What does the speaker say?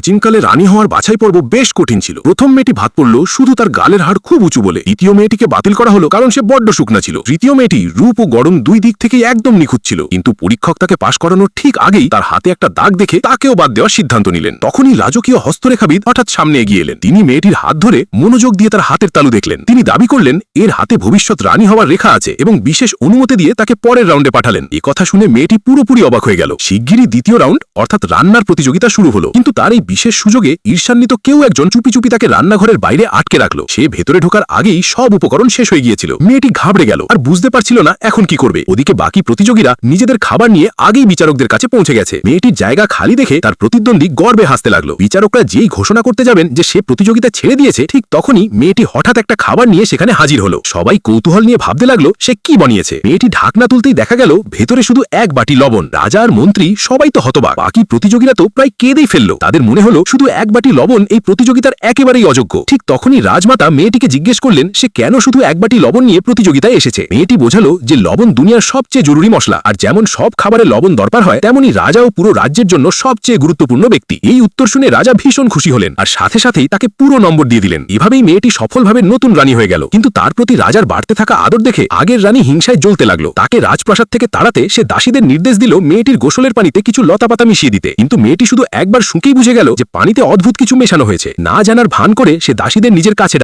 প্রাচীনকালে রানী হওয়ার বাছাই পর্ব বেশ কঠিন ছিল। প্রথম মেয়েটি ভাত পড়ল শুধু তার গালের হাড় খুব উঁচু বলে। দ্বিতীয় মেয়েটিকে বাতিল করা হলো কারণ সে বড্ড শুকনা ছিল। তৃতীয় মেয়েটি রূপ ও গড়ন দুই দিক থেকেই একদম নিখুঁত ছিল, কিন্তু পরীক্ষক তাকে পাশ করানোর ঠিক আগেই তার হাতে একটা দাগ দেখে তাকেও বাদ দেওয়ার সিদ্ধান্ত নিলেন। তখনই রাজকীয় হস্তরেখাবিদ হঠাৎ সামনে এগিয়ে এলেন। তিনি মেয়েটির হাত ধরে মনোযোগ দিয়ে তার হাতের তালু দেখলেন। তিনি দাবি করলেন এর হাতে ভবিষ্যৎ রানী হওয়ার রেখা আছে এবং বিশেষ অনুমতি দিয়ে তাকে পরের রাউন্ডে পাঠালেন। এ কথা শুনে মেয়েটি পুরোপুরি অবাক হয়ে গেল। শিগগিরই দ্বিতীয় রাউন্ড অর্থাৎ রান্নার প্রতিযোগিতা শুরু হলো, কিন্তু তার এই বিশেষ সুযোগে ঈর্ষান্বিত কেউ একজন চুপি চুপি তাকে রান্নাঘরের বাইরে আটকে রাখলো। সে ভেতরে ঢোকার আগেই সব উপকরণ শেষ হয়ে গিয়েছিল। মেয়েটি ঘাবড়ে গেল আর বুঝতে পারছিল না এখন কি করবে। ওদিকে বাকি প্রতিযোগীরা নিজেদের খাবার নিয়ে আগেই বিচারকদের কাছে পৌঁছে গেছে। মেয়েটির জায়গা খালি দেখে তার প্রতিদ্বন্দ্বী গর্বে হাসতে লাগলো। বিচারকরা যেই ঘোষণা করতে যাবেন যে সে প্রতিযোগিতা ছেড়ে দিয়েছে, ঠিক তখনই মেয়েটি হঠাৎ একটা খাবার নিয়ে সেখানে হাজির হলো। সবাই কৌতূহল নিয়ে ভাবতে লাগলো সে কি বানিয়েছে। মেয়েটি ঢাকনা তুলতেই দেখা গেল ভেতরে শুধু এক বাটি লবণ। রাজা আর মন্ত্রী সবাই তো হতবাক, বাকি প্রতিযোগীরা তো প্রায় কেঁদেই ফেললো। তাদের মনে হলো শুধু এক বাটি লবণ এই প্রতিযোগিতার একেবারেই অযোগ্য। ঠিক তখনই রাজমাতা মেয়েটিকে জিজ্ঞেস করলেন সে কেন শুধু এক বাটি লবণ নিয়ে প্রতিযোগিতায় এসেছে। মেয়েটি বোঝালো যে লবণ দুনিয়ার সবচেয়ে জরুরি মশলা, আর যেমন সব খাবারে লবণ দরকার হয় তেমনই রাজা ও পুরো রাজ্যের জন্য সবচেয়ে গুরুত্বপূর্ণ ব্যক্তি। এই উত্তর শুনে রাজা ভীষণ খুশি হলেন আর সাথে সাথেই তাকে পুরো নম্বর দিয়ে দিলেন। এভাবেই মেয়েটি সফলভাবে নতুন রানী হয়ে গেল। কিন্তু তার প্রতি রাজার বাড়তে থাকা আদর দেখে আগের রানী হিংসায় জ্বলতে লাগলো। তাকে রাজপ্রাসাদ থেকে তাড়াতে সে দাসীদের নির্দেশ দিল মেয়েটির গোসলের পানিতে কিছু লতাপাতা মিশিয়ে দিতে। কিন্তু মেয়েটি শুধু একবার শুঁকেই বুঝে গেল যে পানিতে অদ্ভুত কিছু মেশানো হয়েছে। না জানার ভান করে সে দাসীদের নিজের কাছে